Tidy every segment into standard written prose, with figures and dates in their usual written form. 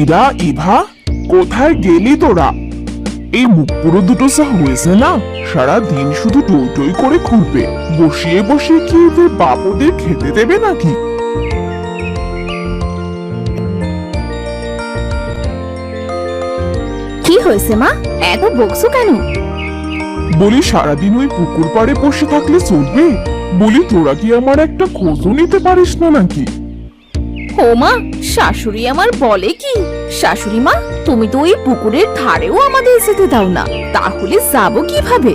ইরা, ইভা, কোথায় গেলি তোরা? এই মুখ পুরো দুটো যা হয়েছে না, সারা দিন শুধু টই টই করে ঘুরবে। বসিয়ে বসিয়ে কি এদের বাপ ওদের খেতে দেবে নাকি? কি হয়েছে মা, এত বকছো কেন? বলি সারাদিন ওই পুকুর পাড়ে বসে থাকলে চলবে? বলি তোরা কি আমার একটা খোঁজও নিতে পারিস না নাকি? ও মা, শাশুড়ি আমার বলে কি? শাশুড়ি মা, তুমি তো ওই পুকুরের ধারেও আমাদের যেতে দাও না, তাহলে যাবো কিভাবে?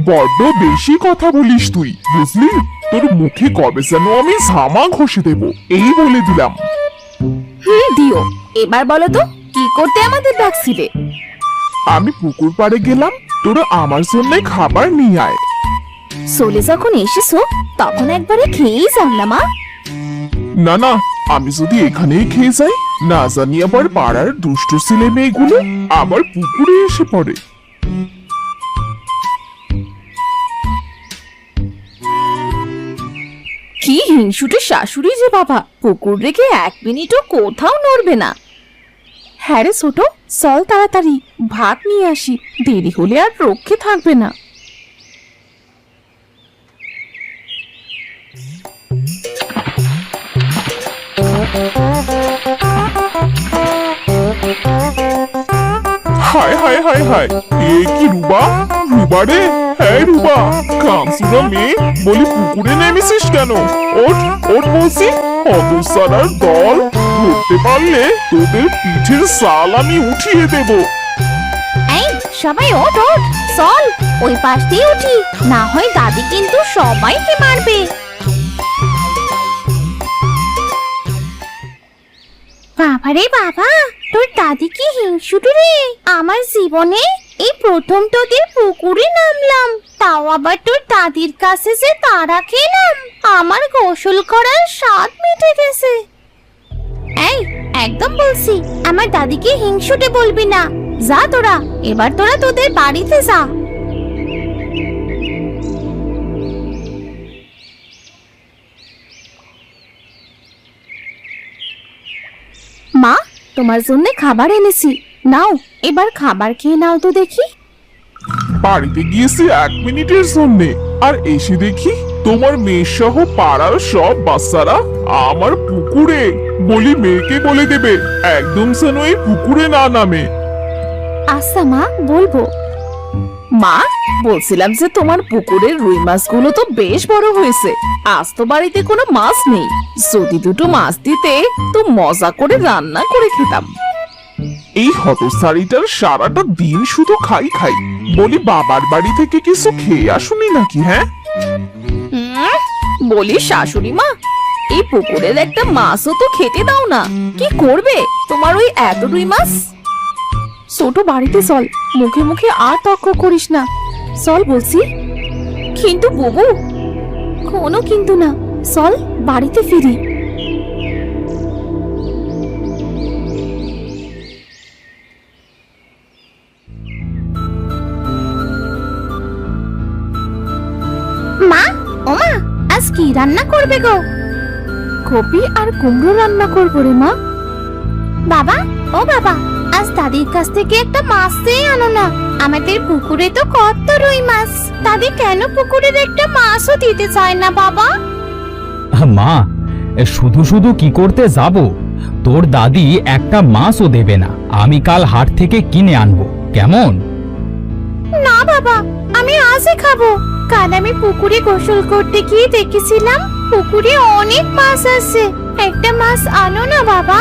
বড্ড বেশি কথা বলিস তুই, বুঝলি? তোর মুখে কবে যেন আমি ঝামা ঘষে দেব, এই বলে দিলাম। দিও, এবার বলো তো কি করতে আমাদের ডাকছিলে? আমি পুকুর পাড়ে গেলাম, তোরা আমার জন্য খাবার নিয়ে আয়। চলে যখন এসেছো তখন একবারে খেয়েই যাও না মা। না না, আমি যদি এখানেই খেয়ে যাই, না জানি আবার পাড়ার দুষ্ট ছেলে মেয়েগুলো আবার পুকুরে এসে পড়ে। কি হিংসুটে শাশুড়ি যে বাবা, পুকুর রেখে এক মিনিটও কোথাও নড়বে না। হ্যাঁ রে ছোট, চল তাড়াতাড়ি ভাত নিয়ে আসি, দেরি হলে আর রক্ষে থাকবে না। হায় হায় হায় হায়, এ কি রুবা? রুবা রে, হ্যাঁ রুবা, কামসুরা মেয়ে, বলি পুকুরে নেমেছিস কেন? ওঠ ওঠ বলছি, হতসারার দল, ধরতে পারলে তোদের পিঠের সাল আমি উঠিয়ে দেব। এই সবাই ওঠ ওঠ, চল ওই পাশ দিয়ে উঠি, না হয় দাদি কিন্তু সবাইকে মারবে। বাবারে বাবা, তোর দাদি কি হিংসুটে রে! আমার জীবনে এই প্রথম তোদের পুকুরে নামলাম, তাও আবার তোর দাদির কাছে যে তাড়া খেলাম, আমার গোসল করার স্বাদ মিটে গেছে। এই একদম বলছি, আমার দাদিকে হিংসুটে বলবি না। যা তোরা, এবার তোরা তোদের বাড়িতে যা। মা, তোমার জন্য খাবার এনেছি, নাও এবার খাবার খেয়ে নাও তো দেখি। বাড়িতে গিয়েছি 1 মিনিটের জন্যে, আর এসে দেখি তোমার মেয়ে সহ পাড়ার সব বাচ্চারা আমার পুকুরে। বলি মেয়েকে বলে দেবে একদম যেন এই পুকুরে না নামে। আচ্ছা মা, বলবো। মা, বলছিলাম যে তোমার পুকুরের রুই মাছগুলো তো বেশ বড় হয়েছে, আজ তো বাড়িতে কোনো মাছ নেই, যদি দুটো মাছ দিতে তো মজা করে রান্না করে খেতাম। এই হতসারিটার সারাটা দিন শুধু খাই খাই। বলি বাবার বাড়ি থেকে কিছু খেয়ে আসুনি নাকি? হ্যাঁ বলি শাশুড়ি মা, এই পুকুরের একটা মাছও তো খেতে দাও না, কি করবে তোমার ওই এত রুই মাছ? ছোট, বাড়িতে চল, মুখে মুখে আর তর্ক করিস না, চল বলছি। কিন্তু বুবু, কোনো কিন্তু না, চল বাড়িতে ফিরি। মা, ওমা, আজ কি রান্না করবে গো? কপি আর কুমড়ো রান্না করবো রে মা। বাবা, ও বাবা, আজ দাদির কাছ থেকে একটা মাছ চেয়ে আনো না, আমাদের পুকুরে তো কত রুই মাছ, দাদি কেন পুকুরের একটা মাছও দিতে চায় না বাবা? মা, শুধু শুধু কি করতে যাব? তোর দাদি একটা মাছও দেবে না, আমি কাল হাট থেকে কিনে আনবো, কেমন? না বাবা, আমি আজই খাবো। কাল আমি পুকুরে গোসল করতে গিয়ে দেখেছিলাম পুকুরে অনেক মাছ আছে, একটা মাছ আনো না বাবা।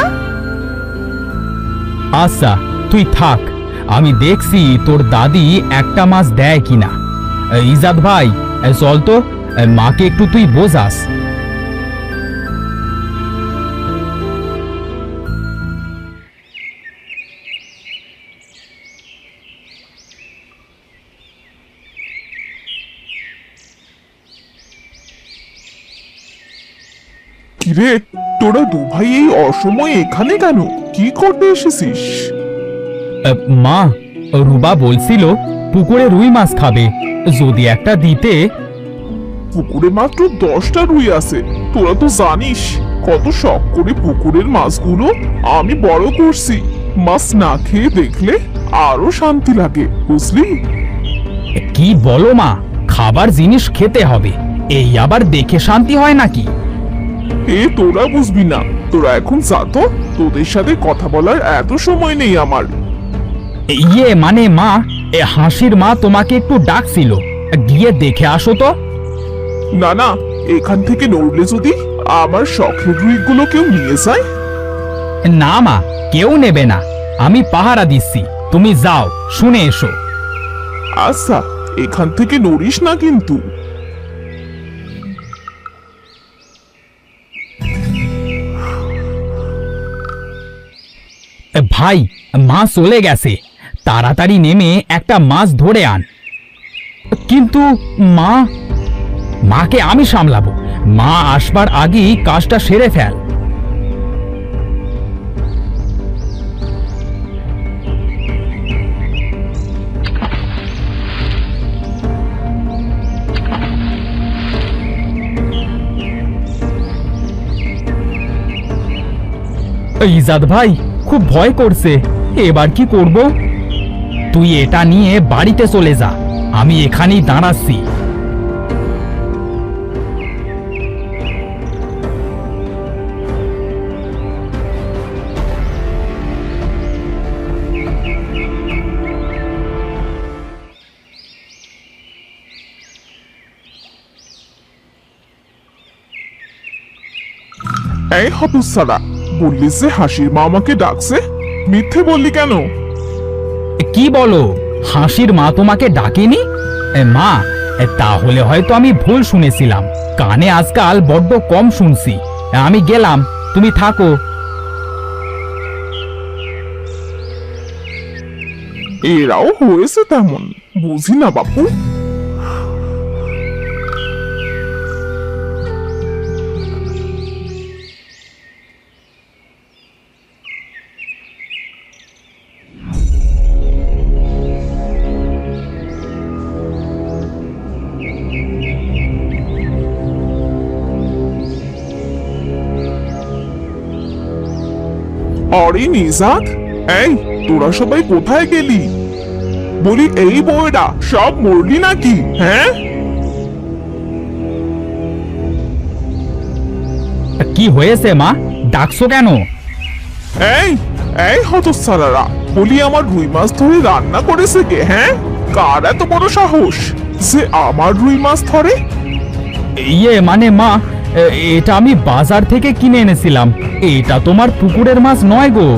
আচ্ছা তুই থাক, আমি দেখছি তোর দাদি একটা মাছ দেয় কিনা। ইজাদ ভাই, চল তো, মাকে একটু তুই বোঝাস। কিরে, তোরা দু ভাই এই অসময়ে এখানে কেন? কি করতে এসেছিস? মা, রুবা বলছিল পুকুরে রুই মাছ খাবে, যদি একটা দিতে। পুকুরে মাত্র 10টা রুই আছে। তোরা তো জানিস কত শখ করে পুকুরের মাছগুলো আমি বড় করছি। মাছ না খেয়ে দেখলে আরো শান্তি লাগে, বুঝলি? কি বলো মা, খাবার জিনিস খেতে হবে, এই আবার দেখে শান্তি হয় নাকি? তোরা বুঝবি না, তোরা এখন যা তো, তোদের সাথে কথা বলার এত সময় নেই আমার। মানে মা, হাসির মা তোমাকে একটু ডাকছিল, গিয়ে দেখে আসো তো। না না, এখান থেকে নড়লে যদি আমার শখের রুইগুলো কেউ নিয়ে যায়। না মা, কেউ নেবে না, আমি পাহারা দিচ্ছি, তুমি যাও, শুনে এসো। আচ্ছা, এখান থেকে নড়িস না কিন্তু। ভাই, মা চলে গেছে, তাড়াতাড়ি নেমে একটা মাছ ধরে আন। কিন্তু মাকে আমি সামলাবো, মা আসবার আগেই কাজটা সেরে ফেল। ইজাদ ভাই, খুব ভয় করছে, এবার কি করব? তুই এটা নিয়ে বাড়িতে চলে যা, আমি এখানেই দাঁড়াচ্ছি। এই হতচ্ছাড়া, বললি যে হাসির মা আমাকে ডাকছে, মিথ্যে বললি কেন? কি বলো, হাসির মা তোমাকে ডাকেনি? মা, তাহলে হয়তো আমি ভুল শুনেছিলাম, কানে আজকাল বড্ড কম শুনছি। আমি গেলাম, তুমি থাকো। এরাও হয়েছে তেমন, বুঝি না বাপু। আরে নিজাত, এই তোরা সবাই কোথায় গেলি? বলি এই বউয়েরা সব মরলি নাকি? হ্যাঁ, কি হয়েছে মা, ডাকছো কেন? এই এই হতচ্ছাড়ারা, বলি আমার রুই মাছ ধরে রান্না করেছে কে? হ্যাঁ, কার এত বড় সাহস যে আমার রুই মাছ ধরে? মানে মা, এটা আমি বাজার থেকে কিনে এনেছিলাম, এটা তোমার পুকুরের মাছ নয় গো।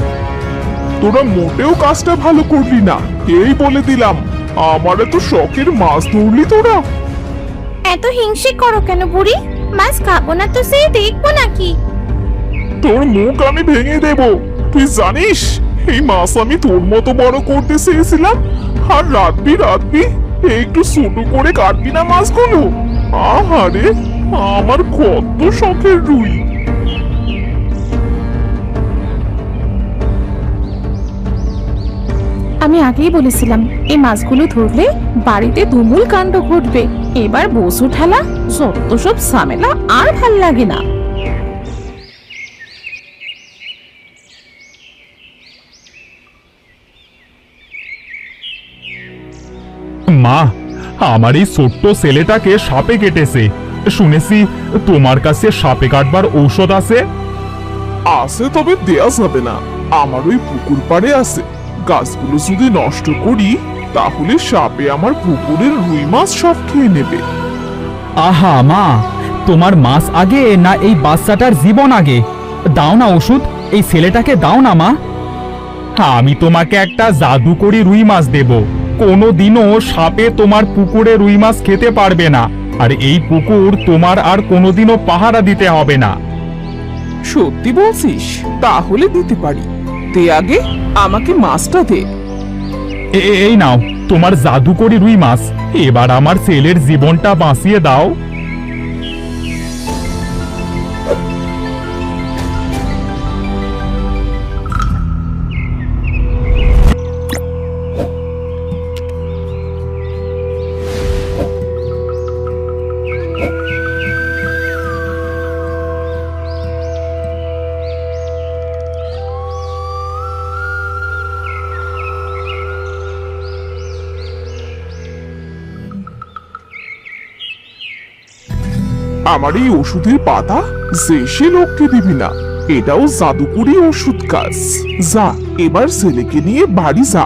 তোরা মোটেও কাজটা ভালো করলি না, এই বলে দিলাম। আমার এত শখের মাছ ধরলি তোরা। এত হিংসে করো কেন বুড়ি? মাছ খাবো না তো সে দেখবো নাকি? তোর মুখ আমি ভেঙে দেব। তুই জানিস এই মাছ আমি তোর মতো বড় করতে চেয়েছিলাম, আর রাতবি একটু ছোট করে কাটবি না মাছগুলো? আহারে, আমার কত শখের রুই। আমি আগেই বলেছিলাম এই মাছগুলো ধরলে বাড়িতে তুমুল কাণ্ড ঘটবে। এবার বসু ঠেলা, যত সব ঝামেলা আর ভাল লাগে না। মা, আমার এই ছোট্ট ছেলেটাকে সাপে কেটেছে, শুনেছি তোমার কাছে সাপে কাটবার ঔষধ আছে। আছে, তবে দেয়া যাবে না। আমার ওই পুকুর পাড়ে আছে। গাছগুলো যদি নষ্ট করি তাহলে সাপে আমার পুকুরের রুই মাছ সব খেয়ে নেবে। আহা মা, তোমার মাছ আগে না এই বাচ্চাটার জীবন আগে? দাও না ওষুধ, এই ছেলেটাকে দাও না মা। আমি তোমাকে একটা জাদুকরি রুই মাছ দেব, কোনোদিনও সাপে তোমার পুকুরে রুই মাছ খেতে পারবে না, আর এই পুকুর তোমার আর কোনোদিনও পাহারা দিতে হবে না। সত্যি বলছিস? তাহলে দিতে পারি। দে আগে আমাকে মাছটা দে। এই নাও তোমার জাদুকরি রুই মাছ, এবার আমার ছেলের জীবনটা বাঁচিয়ে দাও। আমার এই ওষুধের পাতা যে সে লোককে দিবি না, এটাও জাদুকরি ওষুধ গাছ। যা এবার ছেলেকে নিয়ে বাড়ি যা।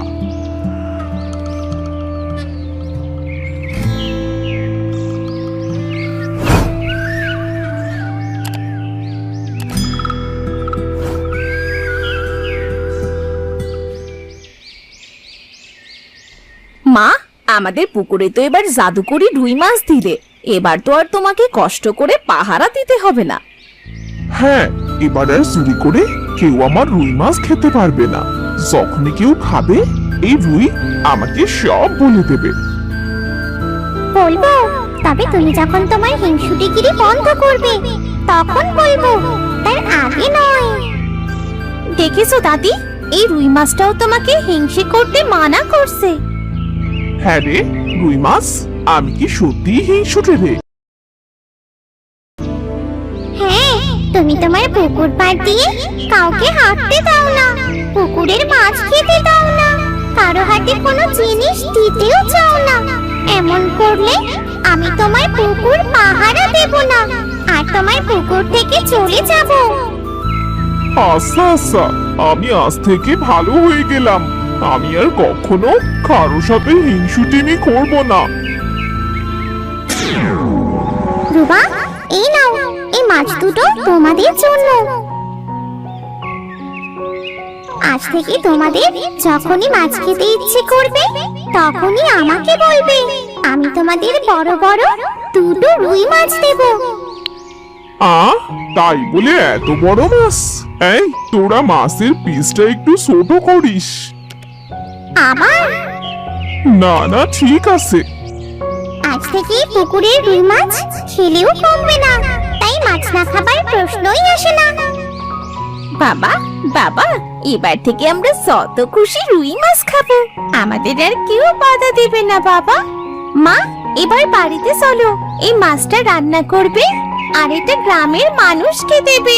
মা, আমাদের পুকুরে তো এবার জাদুকরি রুই মাছ দিলে, এবার তো আর তোমাকে কষ্ট করে পাহারা দিতে হবে না। হ্যাঁ, এবার আর চুরি করে কেউ আমার রুই মাছ খেতে পারবে না। যখনই কেউ খাবে এই রুই আমাকে সব বলে দেবে। বলবো, তবে তুমি যখন তোমার হিংসুটিগিরি বন্ধ করবে তখন বলবো, তার আগে নয়। দেখেছো দাদি, এই রুই মাছটাও তোমাকে হিংসে করতে মানা করছে। হ্যাঁ রে রুই মাছ, আমি কি সত্যি হিংসুটে রে? হ্যাঁ, তুমি তোমার পুকুর পাড় দিয়ে কাউকে হাঁটতে দাও না, পুকুরের মাছ খেতে দাও না, কারো হাতে কোনো জিনিস দিতেও চাও না। এমন করলে আমি তোমার পুকুর পাহারা দেব না, আর তোমার পুকুর থেকে চলে যাব। আচ্ছা আচ্ছা, আমি আজ থেকে ভালো হয়ে গেলাম। আমি আর কখনো কারো সাথে হিংসুটিমি করব না। রুবা, এই নাও, এই মাছ দুটো তোমাদের জন্য। আজ থেকে তোমাদের যখনই মাছ খেতে ইচ্ছে করবে তখনই আমাকে বলবে, আমি তোমাদের বড় বড় দুটো রুই মাছ দেব। তাই বলে এত বড় মাছ? এই তোরা মাছের পিসটা একটু ছোট করিস। আবার না না, ঠিক আছে। আজ থেকে পুকুরের রুই মাছ খেলেও কমবে না, তাই মাছ না খাবার প্রশ্নই আসে না। বাবা বাবা, এবার থেকে আমরা যত খুশি রুই মাছ খাবো, আমাদের আর কেউ বাধা দেবে না। বাবা, মা, এবার বাড়িতে চলো, এই মাছটা রান্না করবে আর এটা গ্রামের মানুষকে দেবে।